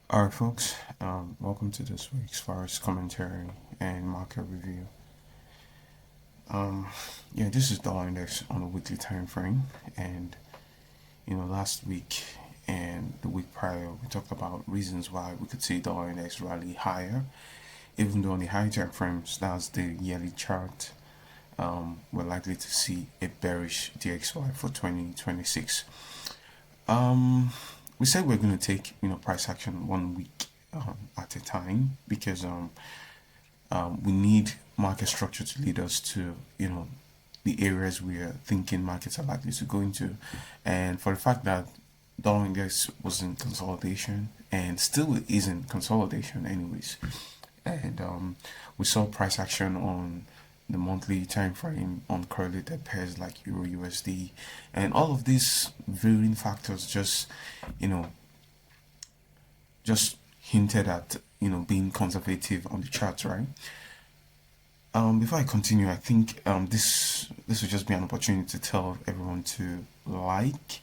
Alright, folks, welcome to this week's Forex commentary and market review. Um, this is dollar index on a weekly time frame, and last week and the week prior, we talked about reasons why we could see dollar index rally higher, even though on the high time frames, that's the yearly chart. We're likely to see a bearish DXY for 2026. We said we're going to take price action 1 week at a time because we need market structure to lead us to the areas we are thinking markets are likely to go into, and for the fact that dollar index was in consolidation and still is in consolidation anyways, and we saw price action on the monthly time frame on correlated pairs like Euro USD, and all of these varying factors you know just hinted at being conservative on the charts, right? Before I continue, I think this will just be an opportunity to tell everyone to like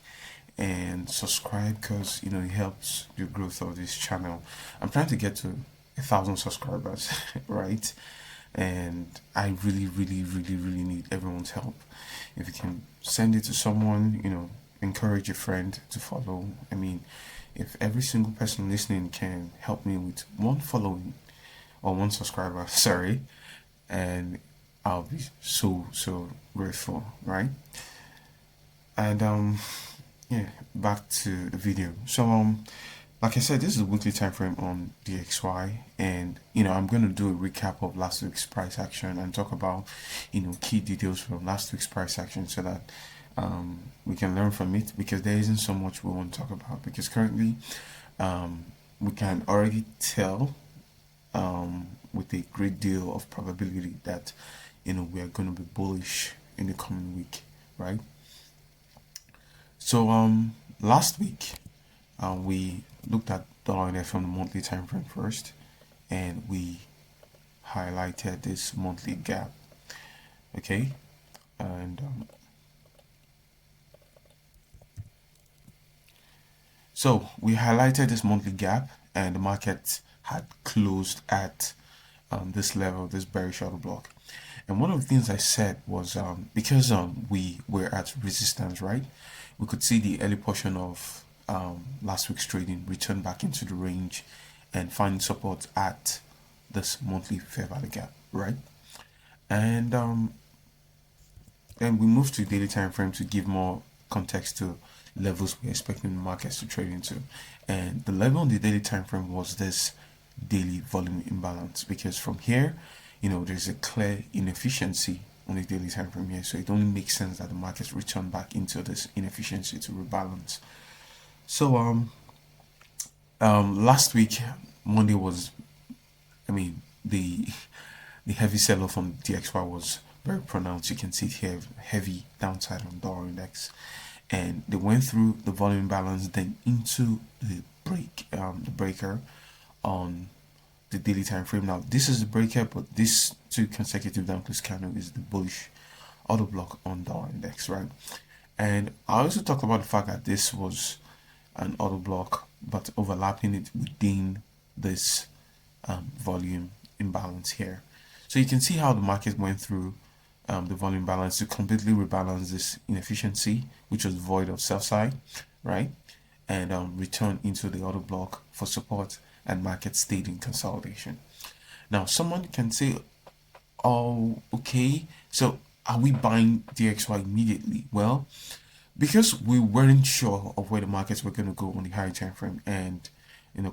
and subscribe because it helps the growth of this channel. I'm trying to get to 1,000 subscribers, right? And I really, really, really, really need everyone's help. If you can send it to someone, encourage a friend to follow. I mean, if every single person listening can help me with one following or one subscriber, sorry, and I'll be so grateful, right? And yeah, back to the video. So like I said, this is a weekly time frame on DXY, and I'm going to do a recap of last week's price action and talk about key details from last week's price action so that we can learn from it, because there isn't so much we want to talk about, because currently we can already tell with a great deal of probability that we are going to be bullish in the coming week, right? So last week we looked at dollar index from the monthly time frame first, and we highlighted this monthly gap. Okay, and so we highlighted this monthly gap, and the market had closed at this level, this bearish order block. And one of the things I said was because we were at resistance, right? We could see the early portion of last week's trading return back into the range and find support at this monthly fair value gap, right? And then we moved to daily time frame to give more context to levels we're expecting the markets to trade into. And the level on the daily time frame was this daily volume imbalance, because from here, there's a clear inefficiency on the daily time frame here. So it only makes sense that the markets return back into this inefficiency to rebalance. So last week Monday was, I mean, the heavy sell-off on DXY was very pronounced. You can see it here, heavy downside on dollar index, and they went through the volume balance, then into the breaker on the daily time frame. Now this is the breaker, but this two consecutive down close candle is the bullish auto block on dollar index, right? And I also talked about the fact that this was an auto block, but overlapping it within this volume imbalance here. So you can see how the market went through the volume balance to completely rebalance this inefficiency, which was void of sell side, right? And return into the auto block for support, and market stayed in consolidation. Now, someone can say, oh, okay, so are we buying DXY immediately? Well, because we weren't sure of where the markets were going to go on the high time frame, and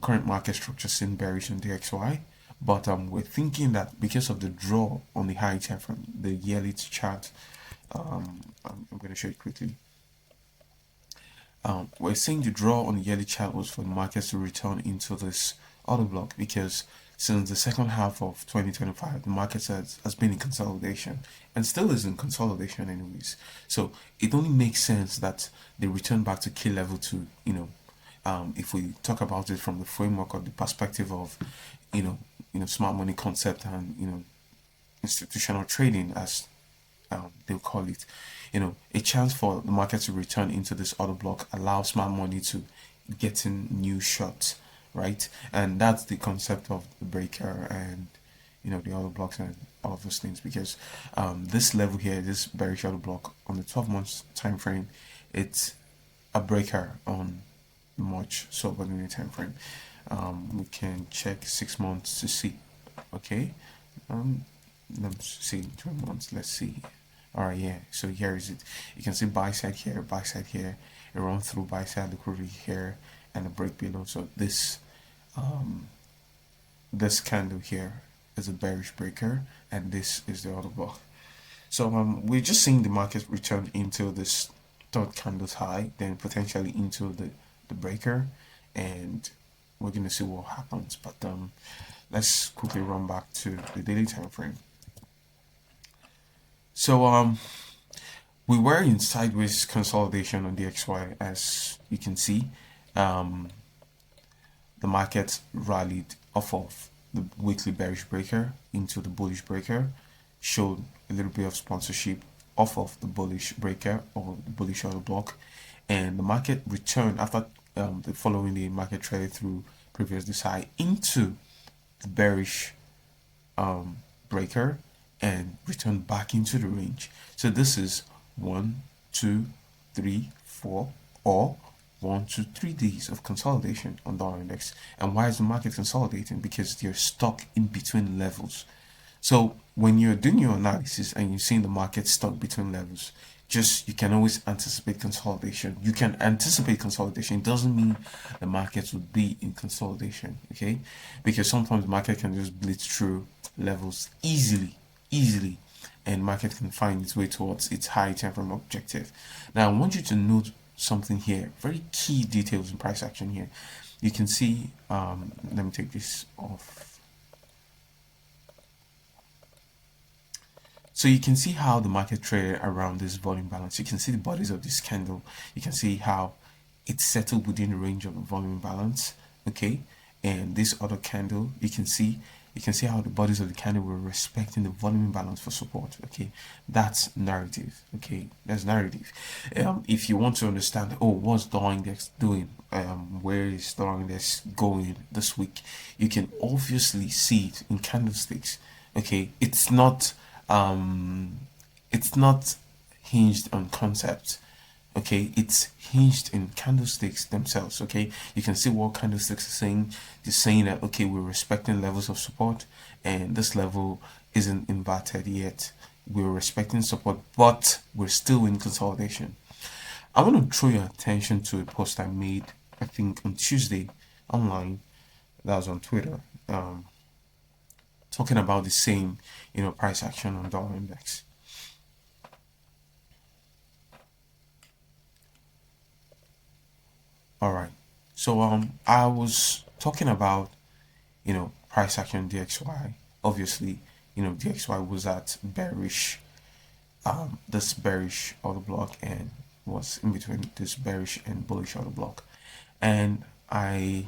current market structure seemed bearish on DXY, but we're thinking that because of the draw on the high time frame, the yearly chart, I'm going to show you quickly. We're seeing the draw on the yearly chart was for the markets to return into this auto block, because since the second half of 2025, the market has been in consolidation and still is in consolidation anyways. So it only makes sense that they return back to key level to, if we talk about it from the framework or the perspective of, smart money concept and, institutional trading, as they'll call it, a chance for the market to return into this auto block allows smart money to get in new shots right? And that's the concept of the breaker and the other blocks and all of those things, because this level here, this bearish order block on the 12 months time frame, it's a breaker on the March subordinate time frame. We can check 6 months to see. Okay, let's see 12 months. Let's see. All right, yeah. So here is it. You can see buy side here, a run through buy side liquidity here, and a break below. So this candle here is a bearish breaker, and this is the other block. So we're just seeing the market return into this third candle's high, then potentially into the breaker, and we're gonna see what happens. But let's quickly run back to the daily time frame. So we were in sideways consolidation on the XY, as you can see. Um, the market rallied off of the weekly bearish breaker into the bullish breaker, showed a little bit of sponsorship off of the bullish breaker or the bullish order block, and the market returned after the following day. Market traded through previous high into the bearish breaker and returned back into the range. So this is 1, 2, 3, 4, or 1 to 3 days of consolidation on dollar index. And why is the market consolidating? Because they're stuck in between levels. So when you're doing your analysis and you're seeing the market stuck between levels, just you can always anticipate consolidation. You can anticipate consolidation. It doesn't mean the market would be in consolidation, okay? Because sometimes the market can just blitz through levels easily, and market can find its way towards its high time frame objective. Now I want you to note something here, very key details in price action here. You can see, let me take this off. So you can see how the market traded around this volume balance. You can see the bodies of this candle. You can see how it's settled within the range of the volume balance. Okay, and this other candle, you can see how the bodies of the candle were respecting the volume balance for support. Okay, that's narrative. Okay, that's narrative. If you want to understand, oh, what's dollar index doing, where is dollar index going this week, you can obviously see it in candlesticks. Okay, it's not hinged on concepts. Okay, it's hinged in candlesticks themselves. Okay, you can see what candlesticks are saying. They're saying that, okay, we're respecting levels of support, and this level isn't inverted yet. We're respecting support, but we're still in consolidation. I want to draw your attention to a post I made, I think on Tuesday, online. That was on Twitter, talking about the same, price action on dollar index. All right. So I was talking about, price action DXY. Obviously, DXY was at bearish, this bearish order block, and was in between this bearish and bullish order block. And I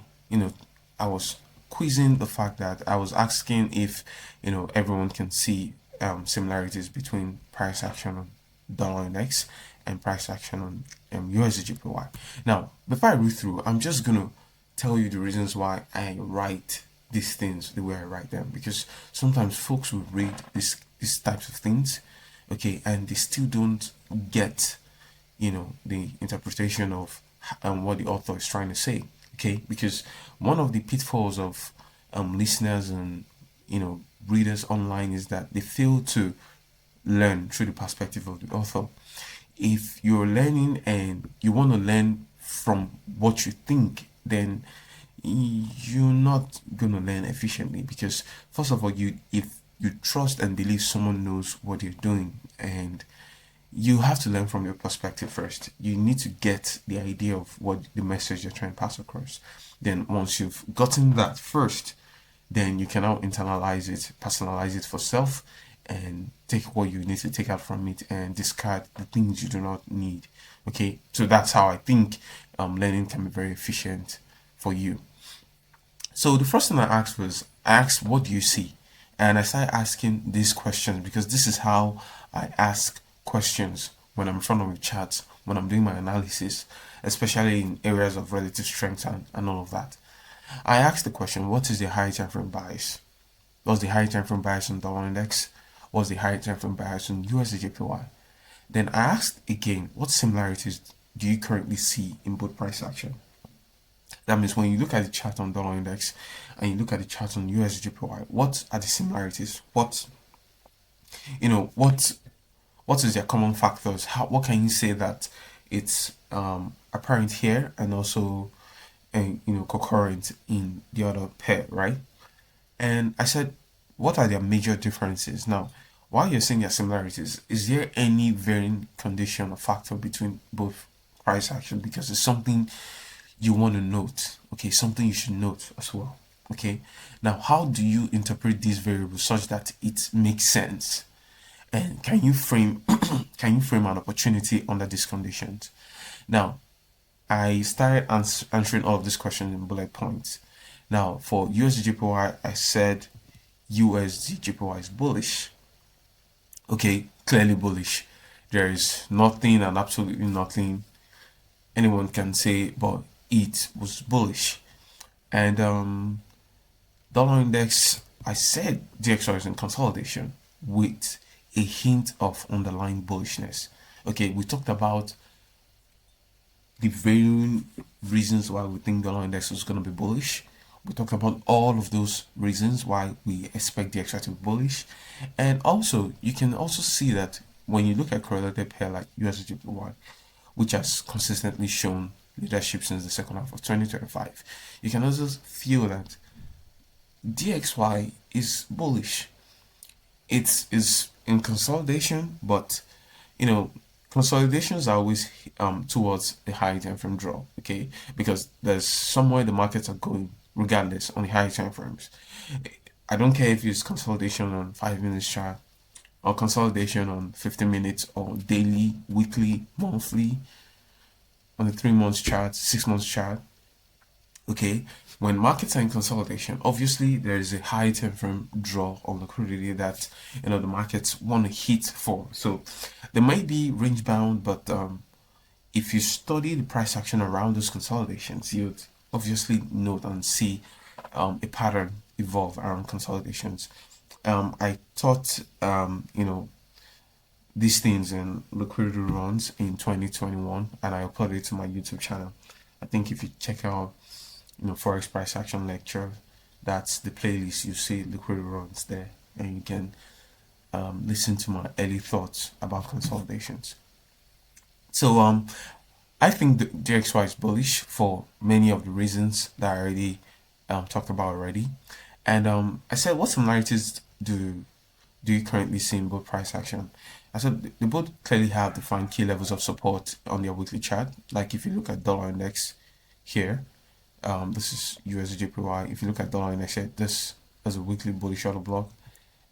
was quizzing the fact that I was asking if, everyone can see similarities between price action on dollar index and price action on USDJPY. Now, before I read through, I'm just gonna tell you the reasons why I write these things the way I write them, because sometimes folks will read these types of things, okay, and they still don't get, the interpretation of what the author is trying to say, okay, because one of the pitfalls of listeners and readers online is that they fail to learn through the perspective of the author. If you're learning and you want to learn from what you think, then you're not gonna learn efficiently, because first of all, if you trust and believe someone knows what they're doing, and you have to learn from your perspective first. You need to get the idea of what the message you're trying to pass across. Then once you've gotten that first, then you can now internalize it, personalize it for self, and take what you need to take out from it and discard the things you do not need. Okay, so that's how I think learning can be very efficient for you. So the first thing I asked, what do you see? And I started asking these questions because this is how I ask questions when I'm in front of the chat, when I'm doing my analysis, especially in areas of relative strength and all of that. I asked the question, what is the high time frame bias? What's the high time frame bias on dollar index? What's the high time frame bias on USD Then I asked again, what similarities do you currently see in both price action? That means when you look at the chart on dollar index and you look at the chart on USD what are the similarities? What is their common factors? What can you say that it's apparent here and also concurrent in the other pair, right? And I said, what are their major differences? Now, while you're saying their similarities, is there any varying condition or factor between both price action? Because it's something you want to note, okay? Something you should note as well, okay? Now, how do you interpret these variables such that it makes sense? And can you frame can you frame an opportunity under these conditions? Now, I started answering all of these questions in bullet points. Now, for USD I said USD is bullish. Okay, clearly bullish. There is nothing and absolutely nothing anyone can say, but it was bullish. And dollar index, I said DXY is in consolidation with a hint of underlying bullishness. Okay, we talked about the varying reasons why we think dollar index is going to be bullish. We talked about all of those reasons why we expect the DXY to be bullish. And also, you can also see that when you look at correlated pair like USD which has consistently shown leadership since the second half of 2025, you can also feel that DXY is bullish. It is in consolidation, but consolidations are always towards a high time frame draw, okay? Because there's somewhere the markets are going, regardless, on the high time frames. I don't care if it's consolidation on 5 minutes chart or consolidation on 15 minutes or daily, weekly, monthly, on the 3 months chart, 6 months chart. Okay, when markets are in consolidation, obviously there is a high time frame draw on liquidity that the markets want to hit for. So there might be range bound, but if you study the price action around those consolidations, you'd obviously note and see a pattern evolve around consolidations. I taught these things in liquidity runs in 2021, and I uploaded it to my YouTube channel. I think if you check out Forex price action lecture, that's the playlist. You see liquidity runs there, and you can listen to my early thoughts about consolidations. So I think the DXY is bullish for many of the reasons that I already talked about already. And I said, what similarities do you currently see in both price action? I said they both clearly have defined key levels of support on their weekly chart. Like if you look at dollar index here, this is USD If you look at dollar index here, this is a weekly bullish order block.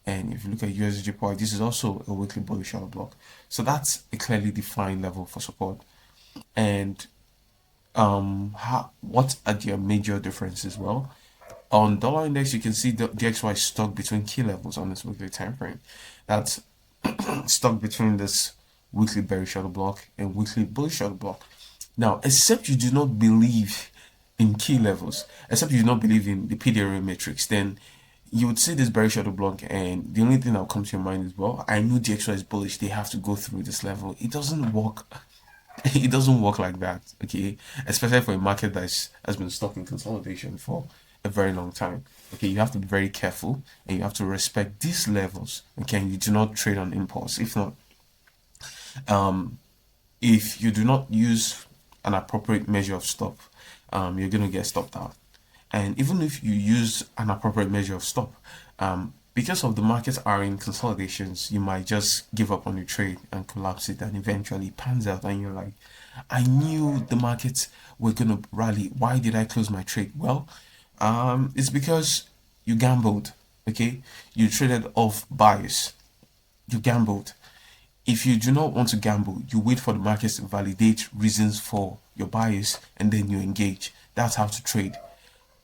And if you look at USD this is also a weekly bullish order block. So that's a clearly defined level for support. And what are their major differences? Well, on dollar index, you can see the DXY is stuck between key levels on this weekly time frame. That's stuck between this weekly bearish order block and weekly bullish order block. Now, except you do not believe in key levels, except you do not believe in the PDRA matrix, then you would see this bearish order block, and the only thing that will come to your mind is, well, I know DXY is bullish, they have to go through this level. It doesn't work. It doesn't work like that, okay? Especially for a market that has been stuck in consolidation for a very long time. Okay, you have to be very careful and you have to respect these levels. Okay, you do not trade on impulse. If not, if you do not use an appropriate measure of stop, you're gonna get stopped out. And even if you use an appropriate measure of stop, because of the markets are in consolidations, you might just give up on your trade and collapse it, and eventually it pans out and you're like, I knew the markets were gonna rally. Why did I close my trade? Well, it's because you gambled. Okay, you traded off bias. You gambled. If you do not want to gamble, you wait for the markets to validate reasons for your bias and then you engage. That's how to trade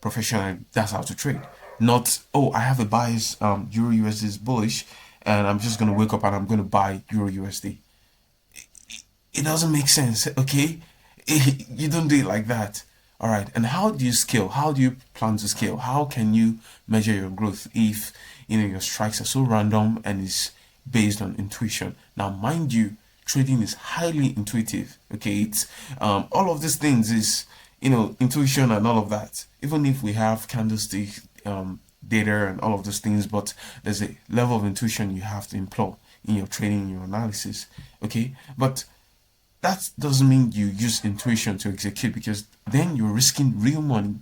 professionally. That's how to trade. Not, oh, I have a bias, Euro USD is bullish, and I'm just gonna wake up and I'm gonna buy Euro USD. It doesn't make sense, okay? You don't do it like that. All right. And how do you scale? How do you plan to scale? How can you measure your growth if your strikes are so random and is based on intuition? Now, mind you, trading is highly intuitive. Okay, it's all of these things is intuition and all of that. Even if we have candlestick data and all of those things, but there's a level of intuition you have to employ in your trading, in your analysis. Okay, but that doesn't mean you use intuition to execute, because then you're risking real money.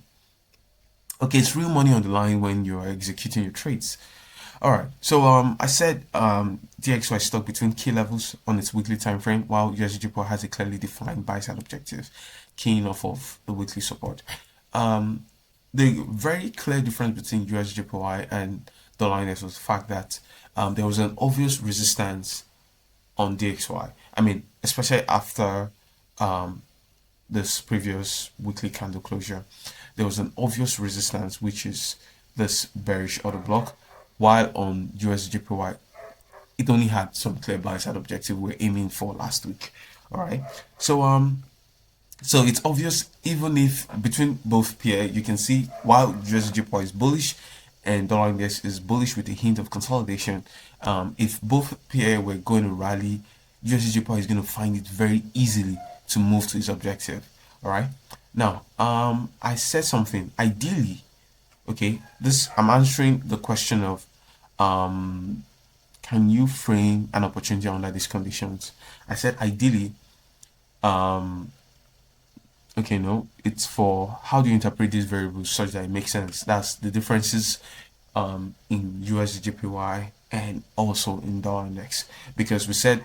Okay, it's real money on the line when you're executing your trades. All right, so I said DXY stuck between key levels on its weekly time frame, while USD has a clearly defined buy side objective keying off of the weekly support. The very clear difference between USD and dollar index was the fact that there was an obvious resistance on DXY. I mean, especially after this previous weekly candle closure, there was an obvious resistance, which is this bearish order block, while on USD it only had some clear buy side objective we're aiming for last week. All right, so it's obvious, even if between both pair you can see while USD is bullish and dollar index is bullish with a hint of consolidation, if both pair were going to rally, USD is going to find it very easily to move to its objective. All right, now I said something ideally. Okay, this I'm answering the question of can you frame an opportunity under these conditions? I said ideally. Okay, no, it's for how do you interpret these variables such that it makes sense. That's the differences in USD and also in dollar index, because we said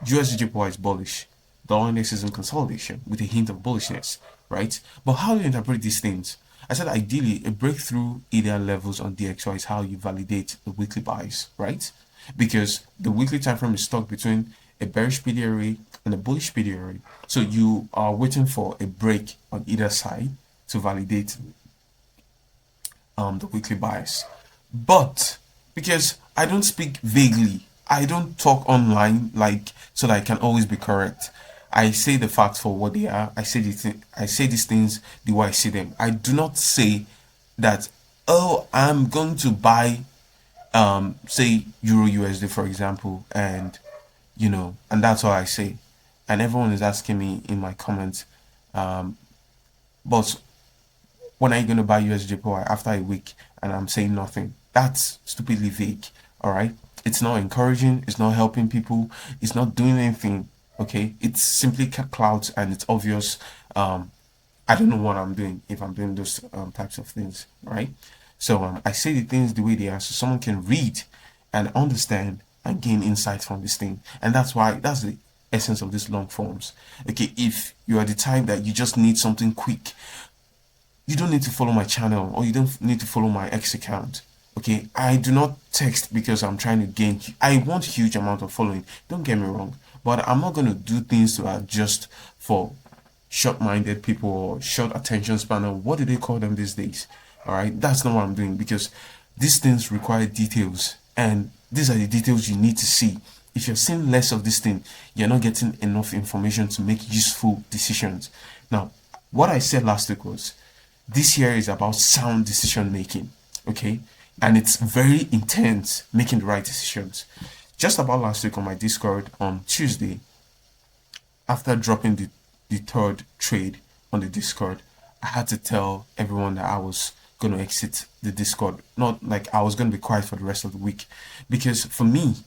USD is bullish, dollar index is in consolidation with a hint of bullishness, right? But how do you interpret these things? I said ideally a breakthrough either levels on DXY is how you validate the weekly buys, right? Because the weekly time frame is stuck between a bearish PDRA and a bullish PDRA. So you are waiting for a break on either side to validate the weekly buys. But because I don't speak vaguely, I don't talk online like so that I can always be correct. I say the facts for what they are. I say these things the way I see them. I do not say that, oh, I'm going to buy say Euro USD for example, and and that's all I say. And everyone is asking me in my comments, but when are you going to buy USD after a week? And I'm saying nothing. That's stupidly vague. All right. It's not encouraging. It's not helping people. It's not doing anything. Okay. It's simply clouds, and it's obvious. I don't know what I'm doing if I'm doing those types of things. Right. So I say the things the way they are, so someone can read and understand and gain insight from this thing. And that's the essence of these long forms. Okay, if you are the type that you just need something quick, you don't need to follow my channel, or you don't need to follow my X account. Okay, I do not text because I'm trying to gain. I want huge amount of following, don't get me wrong, but I'm not going to do things to adjust for short-minded people or short attention span, or what do they call them these days? All right, that's not what I'm doing, because these things require details, and these are the details you need to see. If you're seeing less of this thing, you're not getting enough information to make useful decisions. Now, what I said last week was this year is about sound decision making, okay? And it's very intense making the right decisions. Just about last week on my Discord on Tuesday, after dropping the third trade on the Discord, I had to tell everyone that I was going to exit the Discord. Not like I was going to be quiet for the rest of the week, because for me,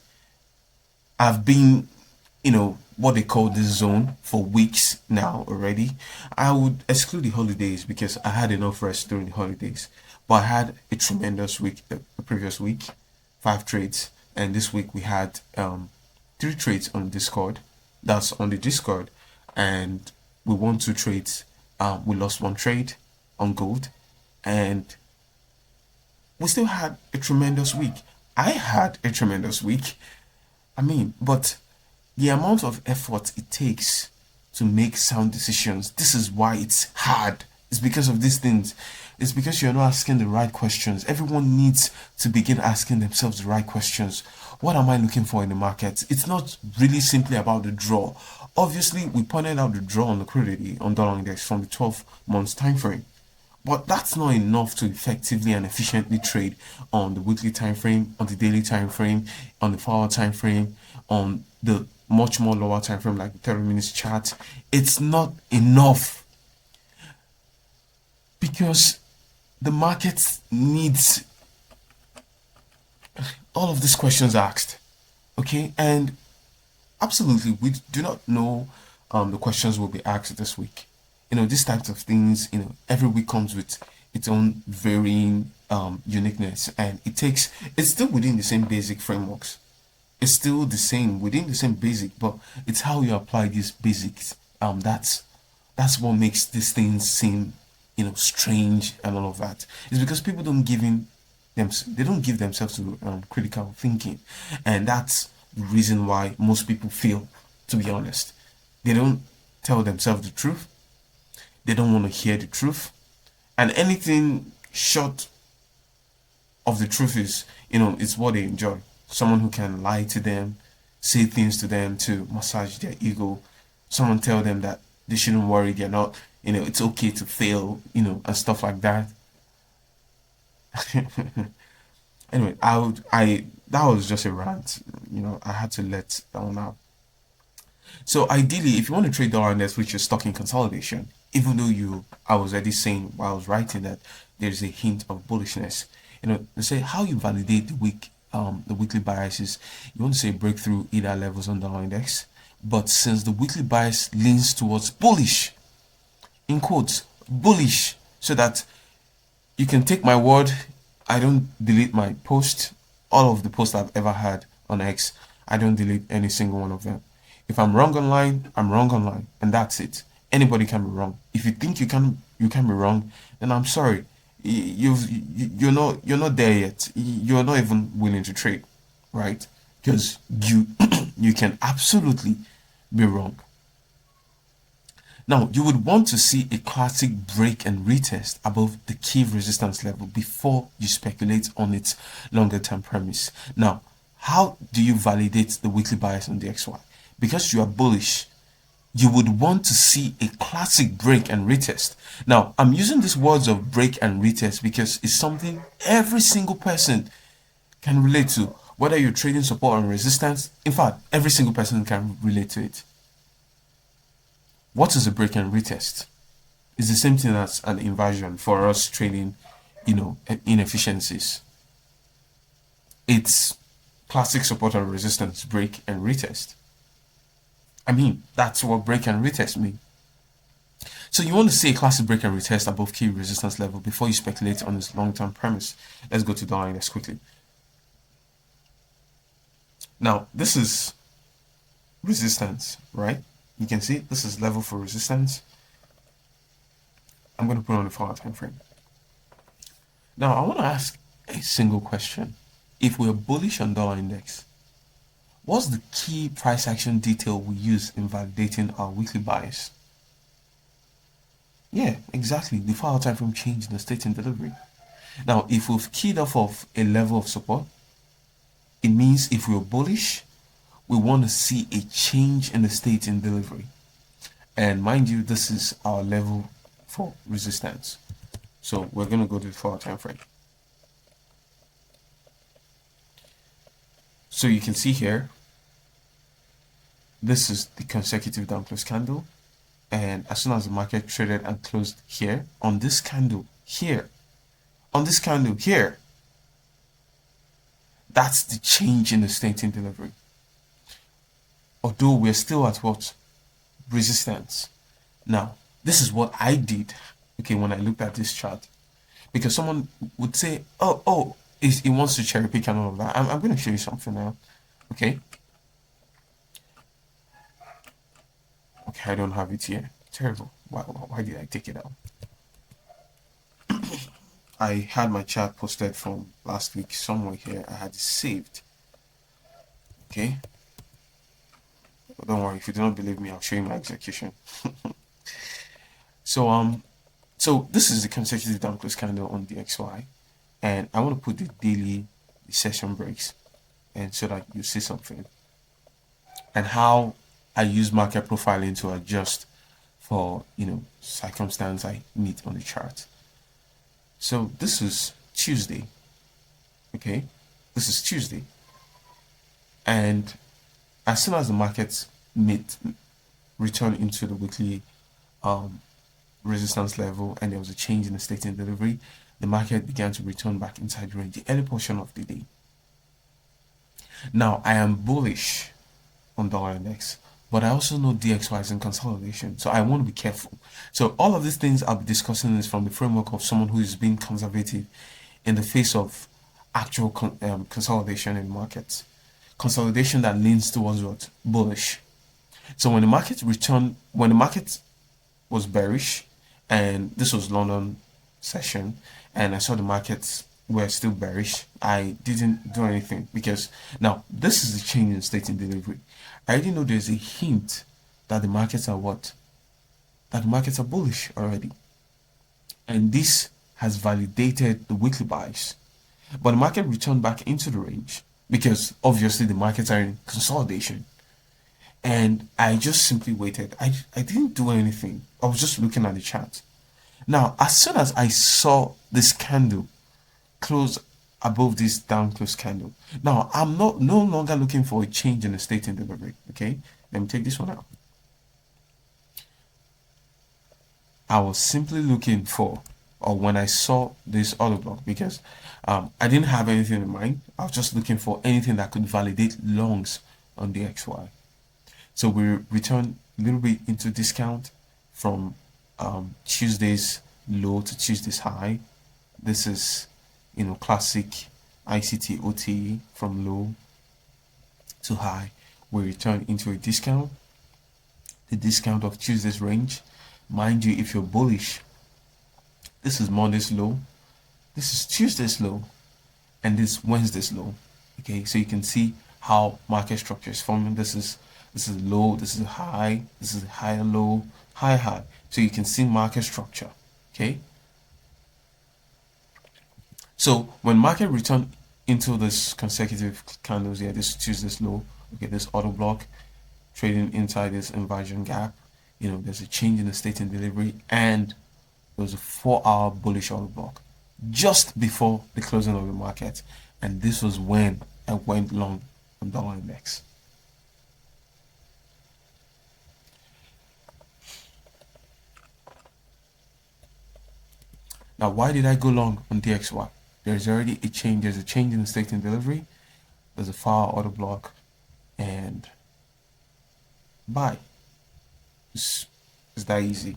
I've been, what they call this zone for weeks now already. I would exclude the holidays because I had enough rest during the holidays. But I had a tremendous week the previous week, 5 trades, and this week we had 3 trades on Discord. That's on the Discord, and we won 2 trades. We lost 1 trade on gold, and we still had a tremendous week. I had a tremendous week. I mean, but the amount of effort it takes to make sound decisions, this is why it's hard. It's because of these things. It's because you're not asking the right questions. Everyone needs to begin asking themselves the right questions. What am I looking for in the market? It's not really simply about the draw. Obviously, we pointed out the draw on liquidity on dollar index from the 12 months time frame. But that's not enough to effectively and efficiently trade on the weekly time frame, on the daily time frame, on the 4 hour time frame, on the much more lower time frame like the 30 minutes chart. It's not enough because the market needs all of these questions asked. Okay, and absolutely, we do not know the questions will be asked this week. These types of things, every week comes with its own varying uniqueness, and it's still within the same basic frameworks. It's still the same within the same basic, but it's how you apply these basics. That's what makes these things seem, strange and all of that. It's because people don't give in they don't give themselves to critical thinking, and that's the reason why most people fail. To be honest, they don't tell themselves the truth. They don't want to hear the truth, and anything short of the truth is, it's what they enjoy. Someone who can lie to them, say things to them to massage their ego. Someone tell them that they shouldn't worry, they're not, it's okay to fail, and stuff like that. Anyway, that was just a rant. I had to let that one out. So ideally, if you want to trade dollar index, which is stuck in consolidation, even though I was already saying while I was writing that there's a hint of bullishness. They say how you validate the weekly biases. You want to say breakthrough either levels on dollar index, but since the weekly bias leans towards bullish, in quotes, bullish, so that you can take my word, I don't delete my post. All of the posts I've ever had on X, I don't delete any single one of them. If I'm wrong online, I'm wrong online, and that's it. Anybody can be wrong. If you think you can be wrong, then I'm sorry. You're not there yet. You're not even willing to trade, right? Because you can absolutely be wrong. Now, you would want to see a classic break and retest above the key resistance level before you speculate on its longer term premise. Now, how do you validate the weekly bias on the XY? Because you are bullish, you would want to see a classic break and retest. Now, I'm using these words of break and retest because it's something every single person can relate to, whether you're trading support and resistance. In fact, every single person can relate to it. What is a break and retest? It's the same thing as an inversion for us trading, inefficiencies. It's classic support and resistance, break and retest. I mean, that's what break and retest mean. So you want to see a classic break and retest above key resistance level before you speculate on this long-term premise. Let's go to dollar index quickly. Now, this is resistance, right? You can see this is level for resistance. I'm going to put on the 4 hour time frame. Now, I want to ask a single question. If we're bullish on dollar index, what's the key price action detail we use in validating our weekly bias? Yeah, exactly. The 4 hour time frame change in the state in delivery. Now, if we've keyed off of a level of support, it means if we're bullish, we want to see a change in the state in delivery. And mind you, this is our level for resistance. So we're going to go to the 4 hour time frame. So you can see here, this is the consecutive down close candle. And as soon as the market traded and closed here, on this candle here, on this candle here, that's the change in the state in delivery. Although we're still at what? Resistance. Now, this is what I did, okay, when I looked at this chart. Because someone would say, oh, he wants to cherry pick and all of that. I'm going to show you something now, okay? Okay, I don't have it here. Terrible. Why did I take it out? I had my chart posted from last week somewhere here. I had it saved. Okay. But don't worry, if you do not believe me, I'll show you my execution. So So this is the consecutive down close candle on the XY, and I want to put the daily session breaks, and so that you see something and how I use market profiling to adjust for circumstance I meet on the chart. So this is Tuesday. Okay, this is Tuesday, and as soon as the markets return into the weekly um, resistance level, and there was a change in the state in delivery, the market began to return back inside the range the early portion of the day. Now I am bullish on dollar index, but I also know DXY is in consolidation, so I want to be careful. So all of these things I'll be discussing is from the framework of someone who is being conservative in the face of actual consolidation in markets. Consolidation that leans towards what? Bullish. So when the market was bearish, and this was London session, and I saw the markets were still bearish, I didn't do anything because now this is the change in state in delivery. I already know there's a hint that the markets are what? That the markets are bullish already. And this has validated the weekly buys. But the market returned back into the range because obviously the markets are in consolidation. And I just simply waited. I didn't do anything. I was just looking at the chart. Now, as soon as I saw this candle close above this down close candle, now I'm no longer looking for a change in the state in delivery. Okay, let me take this one out. I was simply looking for, or when I saw this order block, because I didn't have anything in mind. I was just looking for anything that could validate longs on the XY. So we return a little bit into discount from Tuesday's low to Tuesday's high. This is, classic ICT OTE from low to high. We return into a discount, the discount of Tuesday's range. Mind you, if you're bullish, this is Monday's low, this is Tuesday's low, and this Wednesday's low. Okay, so you can see how market structure is forming. This is low, this is high, this is higher low, high high. So you can see market structure. Okay. So when market return into this consecutive candles here, this Tuesday's low, okay, this auto block trading inside this inversion gap, there's a change in the state in delivery, and there was a 4-hour bullish auto block just before the closing of the market, and this was when I went long on dollar index. Now, why did I go long on DXY? There's already a change. There's a change in the state in delivery. There's a 4-hour auto block, and buy. It's that easy.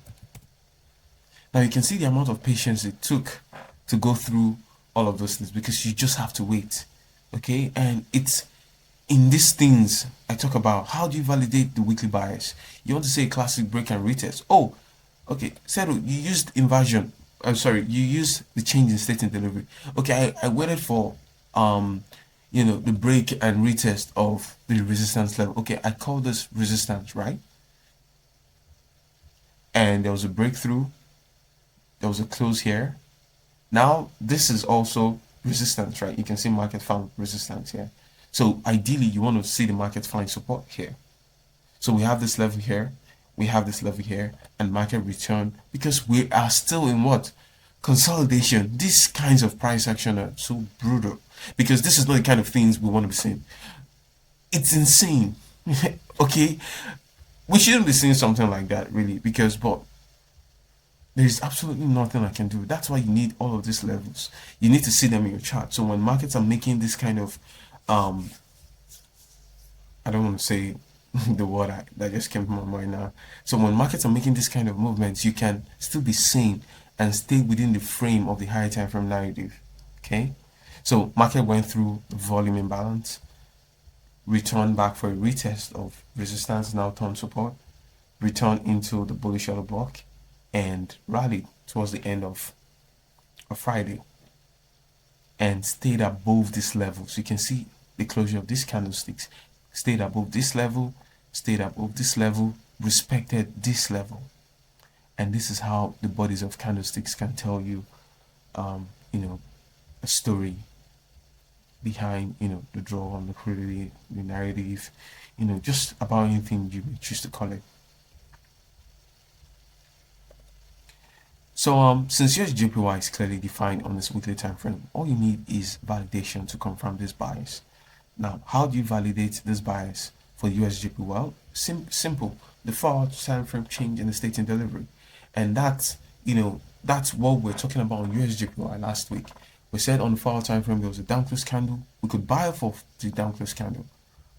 Now you can see the amount of patience it took to go through all of those things, because you just have to wait. Okay, and it's in these things I talk about. How do you validate the weekly bias? You want to say classic break and retest. Oh, okay, Settle, you used inversion. I'm sorry, you used the change in state in delivery. Okay, I waited for the break and retest of the resistance level. Okay, I call this resistance, right? And there was a breakthrough, there was a close here. Now this is also resistance, right? You can see market found resistance here. So ideally you want to see the market find support here. So we have this level here, we have this level here, and market return, because we are still in what? Consolidation. These kinds of price action are so brutal, because this is not the kind of things we want to be seeing. It's insane. Okay, we shouldn't be seeing something like that, really, because but there's absolutely nothing I can do. That's why you need all of these levels. You need to see them in your chart. So when markets are making this kind of I don't want to say the word that just came to my mind now. So when markets are making this kind of movements, you can still be sane and stay within the frame of the higher time frame narrative. Okay, so market went through volume imbalance, returned back for a retest of resistance, now turned support, returned into the bullish order block, and rallied towards the end of Friday and stayed above this level. So you can see the closure of these candlesticks, stayed above this level, stayed above this level, respected this level. And this is how the bodies of candlesticks can tell you, you know, a story behind, the draw on liquidity, the narrative, just about anything you choose to call it. So since USJPY is clearly defined on this weekly time frame, all you need is validation to confirm this bias. Now, how do you validate this bias for USJPY? Well, simple. The 4-hour time frame change in the state in delivery, and that's what we're talking about on USJPY last week. We said on the 4-hour time frame there was a down close candle. We could buy off of the down close candle,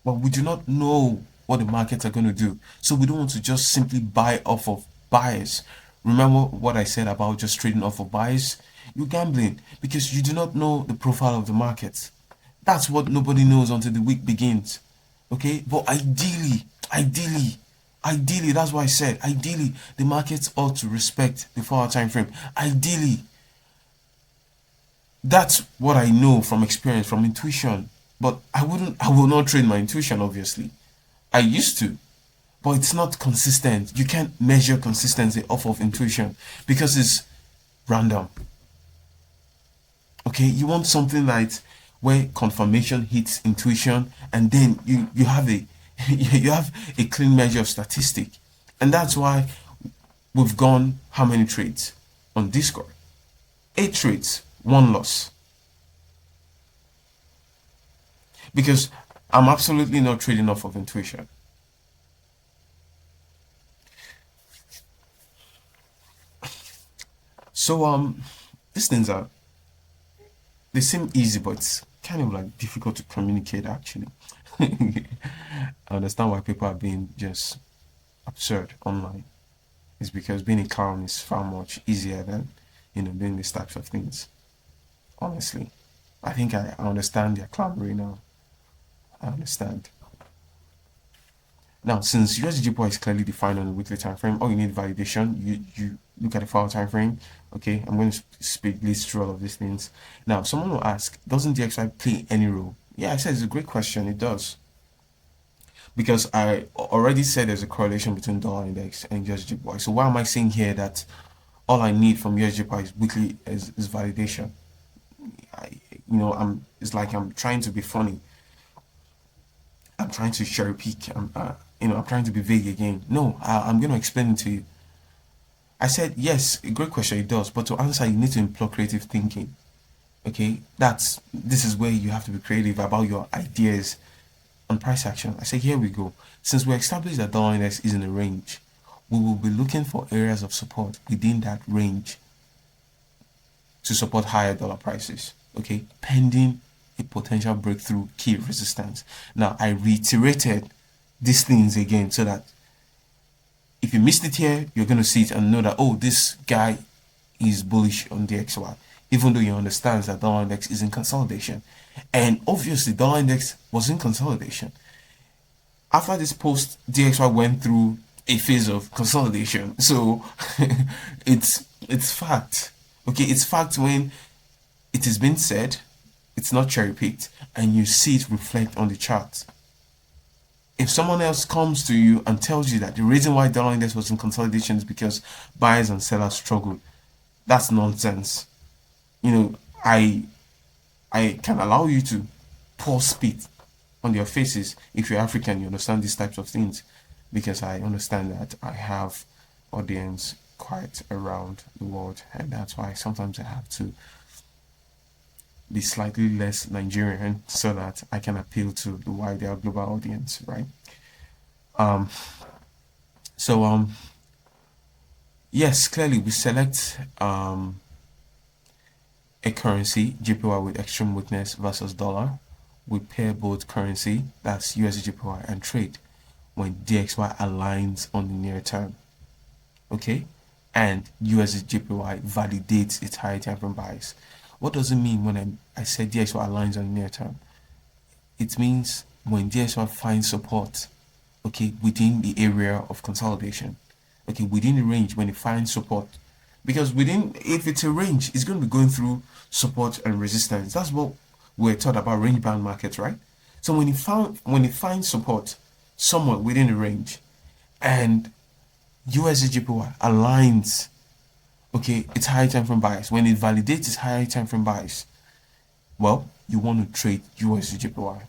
but we do not know what the markets are going to do. So we don't want to just simply buy off of bias. Remember what I said about just trading off of bias? You're gambling because you do not know the profile of the markets. That's what nobody knows until the week begins. Okay? But ideally, that's why I said, ideally, the markets ought to respect the 4-hour time frame. Ideally. That's what I know from experience, from intuition. But I will not trade my intuition, obviously. I used to, but it's not consistent. You can't measure consistency off of intuition because it's random. Okay, you want something like where confirmation hits intuition, and then you have a you have a clean measure of statistic, and that's why we've gone how many trades on Discord? 8 trades, 1 loss. Because I'm absolutely not trading off of intuition. So these things they seem easy, but it's kind of like difficult to communicate actually. I understand why people are being just absurd online. It's because being a clown is far much easier than doing these types of things. Honestly, I think I understand their clamouring now. I understand. Now, since USDGPY is clearly defined on the weekly time frame, all you need validation. You look at the 4-hour time frame. Okay, I'm going to list through all of these things. Now, someone will ask, doesn't DXY play any role? Yeah, I said it's a great question. It does. Because I already said there's a correlation between dollar index and USDGPY. So why am I saying here that all I need from USDGPY is weekly is validation? It's like I'm trying to be funny. I'm trying to cherry pick. I'm trying to be vague again. No, I'm going to explain it to you. I said, yes, a great question, it does. But to answer, you need to employ creative thinking. Okay, this is where you have to be creative about your ideas on price action. I say, here we go. Since we established that dollar index is in a range, we will be looking for areas of support within that range to support higher dollar prices. Okay, pending a potential breakthrough key resistance. Now, I reiterated these things again so that if you missed it here, you're going to see it and know that, oh, this guy is bullish on DXY, even though you understand that dollar index is in consolidation. And obviously, dollar index was in consolidation. After this post, DXY went through a phase of consolidation. So it's fact. Okay, it's fact when it is being said, it's not cherry picked, and you see it reflect on the chart. If someone else comes to you and tells you that the reason why dollar index was in consolidation is because buyers and sellers struggled, that's nonsense. I can allow you to pour spit on their faces if you're African. You understand these types of things, because I understand that I have audience quite around the world, and that's why sometimes I have to be slightly less Nigerian so that I can appeal to the wider global audience, right? So yes, clearly we select a currency, JPY with extreme weakness versus dollar. We pair both currency, that's USD JPY, and trade when DXY aligns on the near term. Okay? And USD JPY validates its higher time frame bias. What does it mean when I said DXY aligns on the near term? It means when DXY finds support, okay, within the area of consolidation, okay, within the range, when it finds support, because if it's a range, it's going to be going through support and resistance. That's what we're taught about range bound markets, right? So when it finds support somewhere within the range, and USDJPY aligns, okay, its higher time frame bias. When it validates its higher time frame bias, well, you want to trade USDJPY.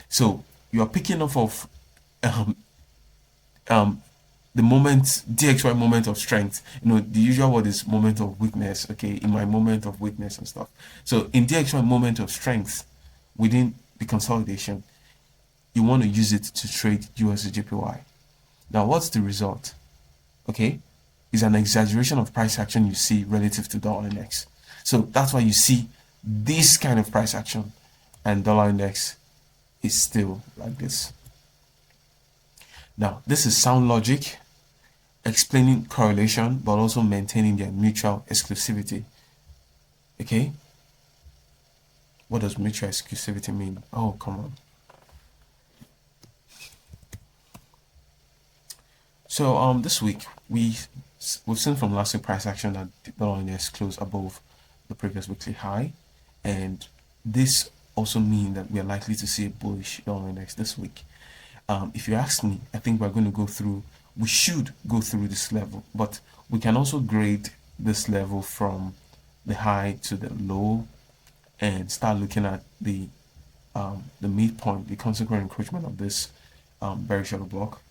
So you are picking off of um, um, the moment, DXY moment of strength. The usual word is moment of weakness. Okay, in my moment of weakness and stuff. So in DXY moment of strength within the consolidation, you want to use it to trade USDJPY. Now, what's the result? Okay, is an exaggeration of price action you see relative to dollar index. So that's why you see this kind of price action, and dollar index is still like this. Now, this is sound logic, explaining correlation, but also maintaining their mutual exclusivity. Okay? What does mutual exclusivity mean? Oh, come on. So this week we've seen from last week price action that the dollar index closed above the previous weekly high, and this also means that we are likely to see a bullish dollar index this week. If you ask me, I think we should go through this level, but we can also grade this level from the high to the low and start looking at the midpoint, the consequent encroachment of this very shallow block,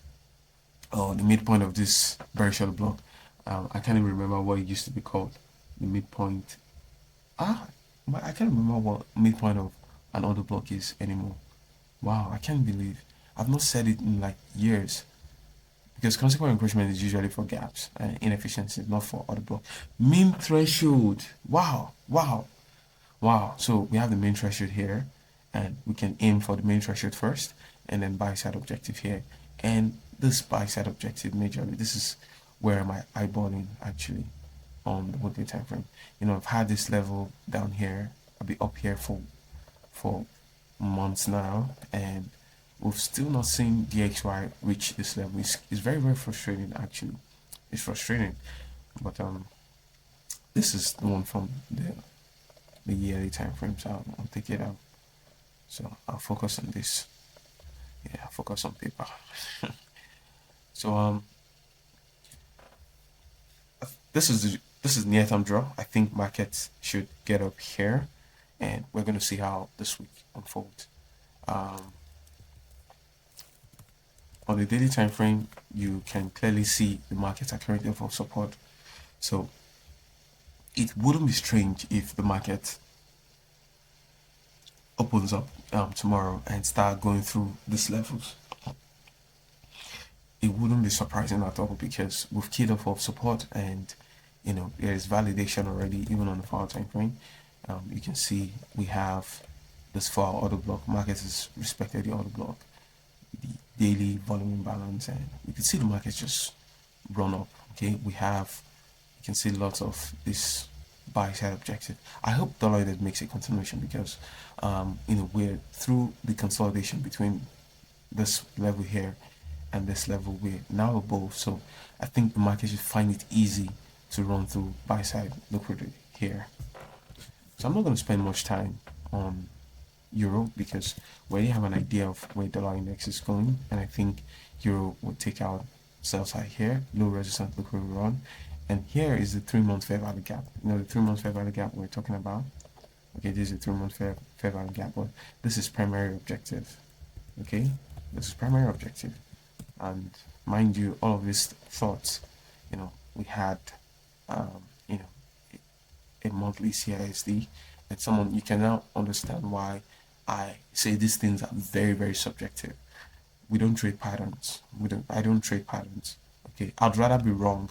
or the midpoint of this very shallow block. I can't even remember what it used to be called. The midpoint. I can't remember what midpoint of an order block is anymore. Wow, I can't believe I've not said it in like years. Because consequent encroachment is usually for gaps and inefficiencies, not for order block. Mean threshold. Wow, wow, wow. So we have the main threshold here, and we can aim for the main threshold first, and then buy side objective here. And this buy side objective majorly, this is where my eyeballing actually on the weekly time frame. I've had this level down here. I'll be up here for months now, and we've still not seen DXY reach this level. It's very, very frustrating actually. It's frustrating. But this is the one from the yearly time frame, so I'll take it out. So I'll focus on this. Yeah, I'll focus on paper. So this is near-term draw. I think markets should get up here, and we're going to see how this week unfolds. On the daily time frame, you can clearly see the markets are currently above support. So it wouldn't be strange if the market opens up tomorrow and start going through these levels. It wouldn't be surprising at all, because we've keyed off of support, and there is validation already even on the 4-hour time frame. You can see we have this 4-hour order block. Market has respected the order block, the daily volume imbalance, and you can see the market just run up. Okay, you can see lots of this buy side objective. I hope dollar index makes a continuation, because we're through the consolidation between this level here and this level. We're now above, so I think the market should find it easy to run through buy side liquidity here. So I'm not going to spend much time on euro, because we already have an idea of where dollar index is going, and I think euro will take out sell side here, low resistance liquidity run, and here is the 3-month fair value gap. The 3-month fair value gap we're talking about. Okay, this is a 3-month fair value gap, but this is primary objective. Okay, this is primary objective, and mind you, all of these thoughts, we had a monthly CISD, and you can now understand why I say these things are very, very subjective. We don't trade patterns. I don't trade patterns. Okay, I'd rather be wrong,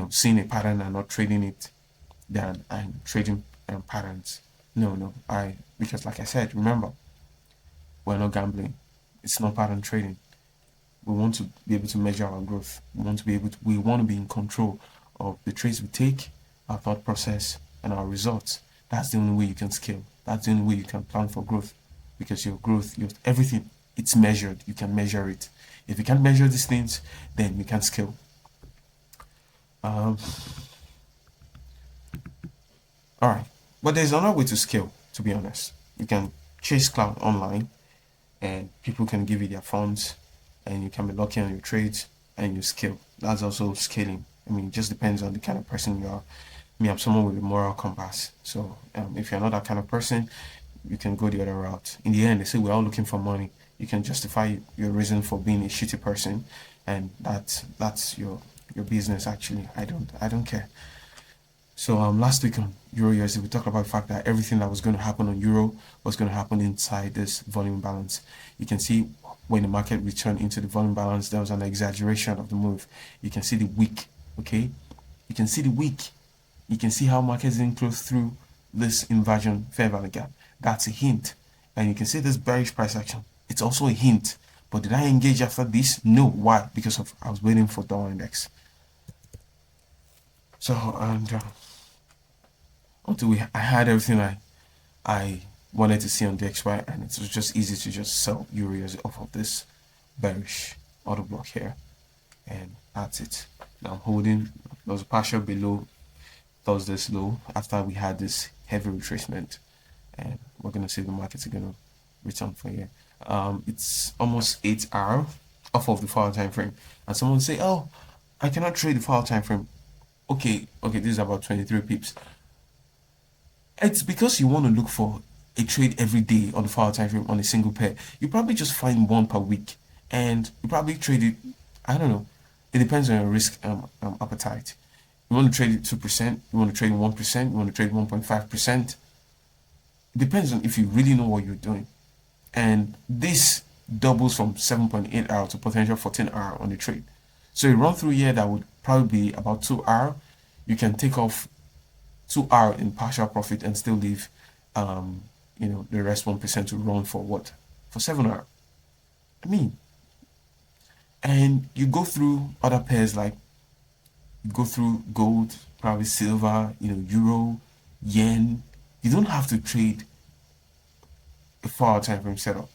seeing a pattern and not trading it, than I'm trading patterns. No, because like I said, remember, we're not gambling. It's not pattern trading. We want to be able to measure our growth. We want to be in control of the trades we take, our thought process, and our results. That's the only way you can scale. That's the only way you can plan for growth, because your growth, everything, it's measured. You can measure it. If you can't measure these things, then you can't scale. All right, but there's another way to scale. To be honest, you can chase cloud online, and people can give you their funds, and you can be lucky on your trades and you scale. That's also scaling. I mean, it just depends on the kind of person you are. Me, I'm someone with a moral compass. So if you're not that kind of person, you can go the other route. In the end, they say we're all looking for money. You can justify your reason for being a shitty person, and that's your business. Actually, I don't care. So last week on Euro USD, we talked about the fact that everything that was going to happen on Euro was going to happen inside this volume balance. You can see when the market returned into the volume balance, there was an exaggeration of the move. You can see the wick, okay? You can see the wick. You can see how markets didn't close through this inversion fair value gap. That's a hint. And you can see this bearish price action. It's also a hint. But did I engage after this? No. Why? Because of I was waiting for dollar index. So and until I had everything I wanted to see on the XY, and it was just easy to just sell euros off of this bearish order block here, and that's it. Now I'm holding. There was a partial below Thursday's low after we had this heavy retracement, and we're gonna see the markets are gonna return for here. It's almost 8 hour off of the 4 hour time frame, and someone say, "Oh, I cannot trade the 4 hour time frame." Okay, this is about 23 pips. It's because you want to look for a trade every day on the 4 hour time frame on a single pair. You probably just find one per week, and you probably trade it. I don't know. It depends on your risk appetite. You want to trade it 2%. You want to trade 1%. You want to trade 1.5%. It depends on if you really know what you're doing. And this doubles from 7.8 hour to potential 14 hour on the trade. So a run through here that would probably be about 2 hour. You can take off 2 hour in partial profit and still leave the rest 1% to run for what? For 7 hour. I mean, and you go through other pairs like you go through gold, probably silver, euro, yen. You don't have to trade a 4 hour time frame setup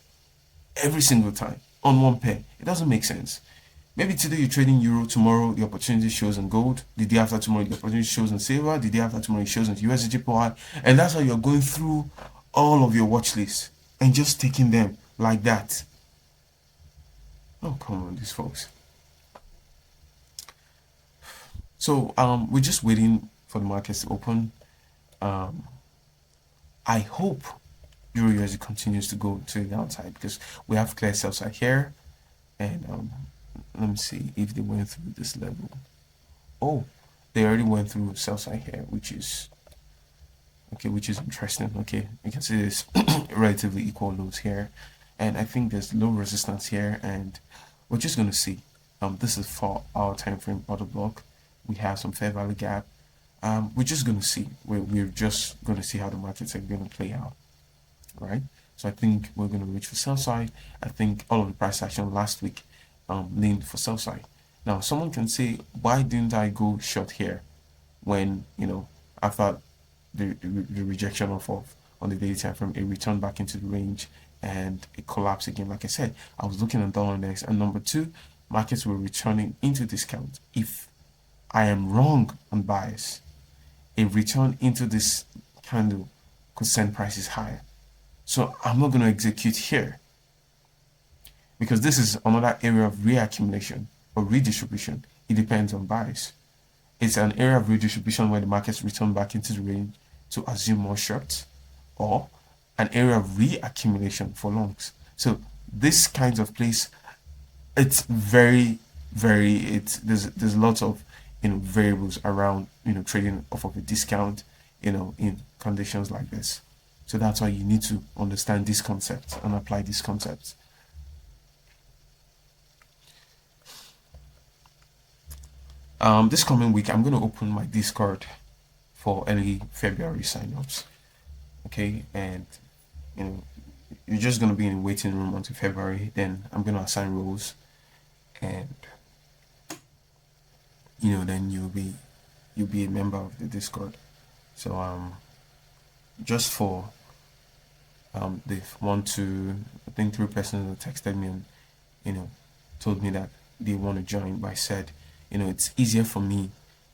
every single time on one pair. It doesn't make sense. Maybe today you're trading euro, tomorrow the opportunity shows in gold, the day after tomorrow the opportunity shows in silver, the day after tomorrow it shows in USD, and that's how you're going through all of your watch lists and just taking them like that. Oh, come on, these folks. So we're just waiting for the markets to open. I hope Euro USD continues to go to the downside because we have clear sell side here, and let me see if they went through this level. Oh, they already went through sell side here, which is interesting. Okay, you can see there's relatively equal lows here, and I think there's low resistance here, and we're just gonna see. This is for our time frame order block. We have some fair value gap. We're just gonna see. We're just gonna see how the markets are gonna play out, right? So I think we're gonna reach for sell side. I think all of the price action last week leaned for sell side. Now someone can say, why didn't I go short here when after the rejection of on the daily time frame, it returned back into the range and it collapsed again. Like I said, I was looking at dollar index, and number two, markets were returning into discount. If I am wrong on bias, a return into this candle could send prices higher. So I'm not going to execute here because this is another area of reaccumulation or redistribution. It depends on bias. It's an area of redistribution where the markets return back into the range to assume more shorts, or an area of reaccumulation for longs. So this kind of place, it's very, there's lots of variables around trading off of a discount in conditions like this. So that's why you need to understand these concepts and apply these concepts. This coming week, I'm going to open my Discord for early February signups. Okay, and you're just going to be in the waiting room until February. Then I'm going to assign roles, and then you'll be a member of the Discord. So just for the one, two, I think 3 persons that texted me and told me that they want to join, but I said it's easier for me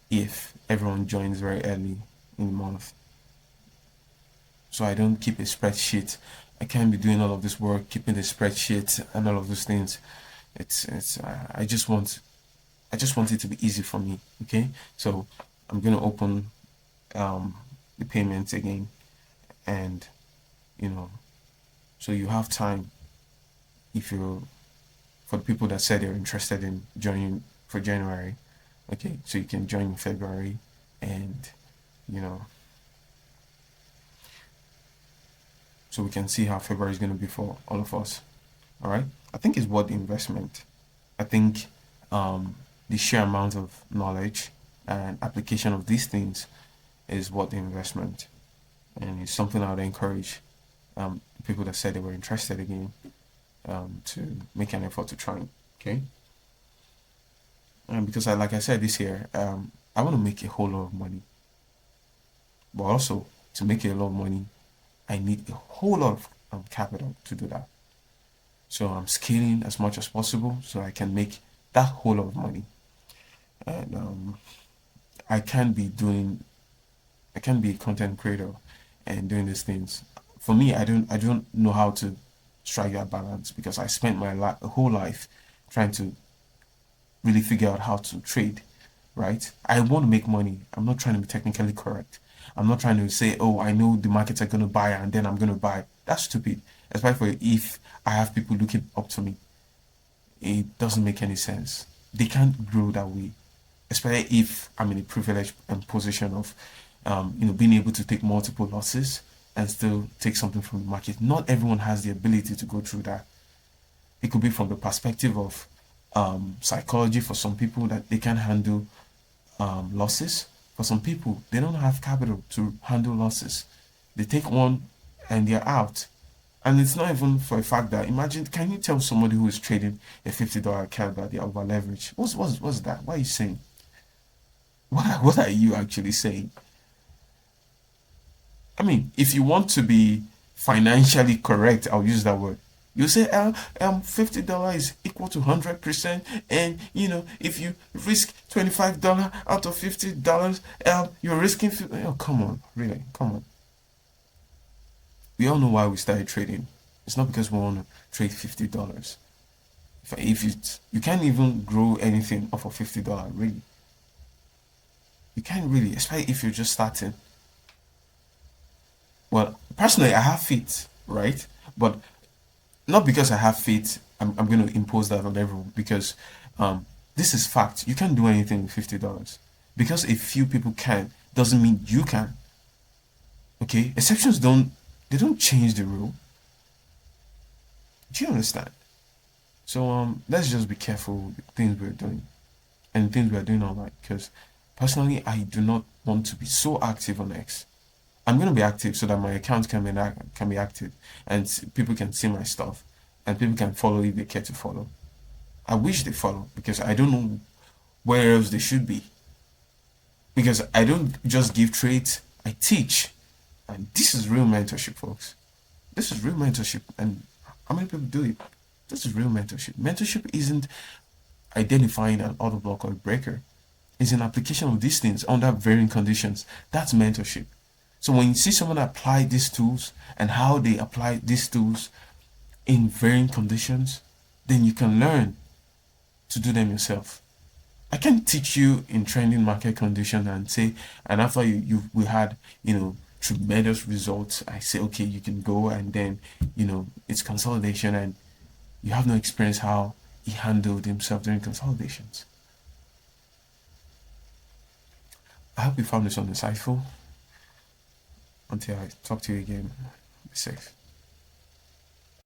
if everyone joins very early in the month, so I don't keep a spreadsheet. I can't be doing all of this work keeping the spreadsheet and all of those things. I just want it to be easy for me. Okay, so I'm gonna open the payments again, and you know, so you have time if you for the people that said they're interested in joining for January. Okay, so you can join in February, and you know, so we can see how February is going to be for all of us. All right, I think it's worth the investment. I think the sheer amount of knowledge and application of these things is worth the investment, and it's something I would encourage people that said they were interested again to make an effort to try. Okay, because like I said this year, I want to make a whole lot of money, but also to make a lot of money, I need a whole lot of capital to do that. So I'm scaling as much as possible so I can make that whole lot of money. And I can be doing, I can be a content creator and doing these things. For me, I don't know how to strike that balance because I spent my whole life trying to really figure out how to trade, right? I want to make money. I'm not trying to be technically correct. I'm not trying to say, oh, I know the markets are going to buy and then I'm going to buy. That's stupid. Especially for if I have people looking up to me. It doesn't make any sense. They can't grow that way. Especially if I'm in a privileged position of, being able to take multiple losses and still take something from the market. Not everyone has the ability to go through that. It could be from the perspective of psychology for some people that they can handle losses. For some people, they don't have capital to handle losses. They take one and they're out. And it's not even for a fact that imagine, can you tell somebody who is trading a $50 account that they're over leveraged? What's that? What are you saying? What are you actually saying? I mean, if you want to be financially correct, I'll use that word. You say, $50 is equal to 100%, and if you risk $25 out of $50, you're risking. Oh, come on, really, come on. We all know why we started trading. It's not because we want to trade $50. If you can't even grow anything off of $50, really. You can't really, especially if you're just starting. Well, personally, I have faith, right? But not because I have faith, I'm going to impose that on everyone because this is fact. You can't do anything with $50. Because a few people can, doesn't mean you can. Okay? Exceptions don't change the rule. Do you understand? So let's just be careful with the things we're doing and things we're doing online because personally I do not want to be so active on X. I'm going to be active so that my account can be active and people can see my stuff and people can follow if they care to follow. I wish they follow because I don't know where else they should be. Because I don't just give trades, I teach. And this is real mentorship, folks. This is real mentorship. And how many people do it? This is real mentorship. Mentorship isn't identifying an auto block or a breaker. It's an application of these things under varying conditions. That's mentorship. So when you see someone apply these tools and how they apply these tools in varying conditions, then you can learn to do them yourself. I can't teach you in trending market conditions and say, and after we had, tremendous results, I say, okay, you can go and then, it's consolidation and you have no experience how he handled himself during consolidations. I hope you found this insightful. Until I talk to you again, be safe.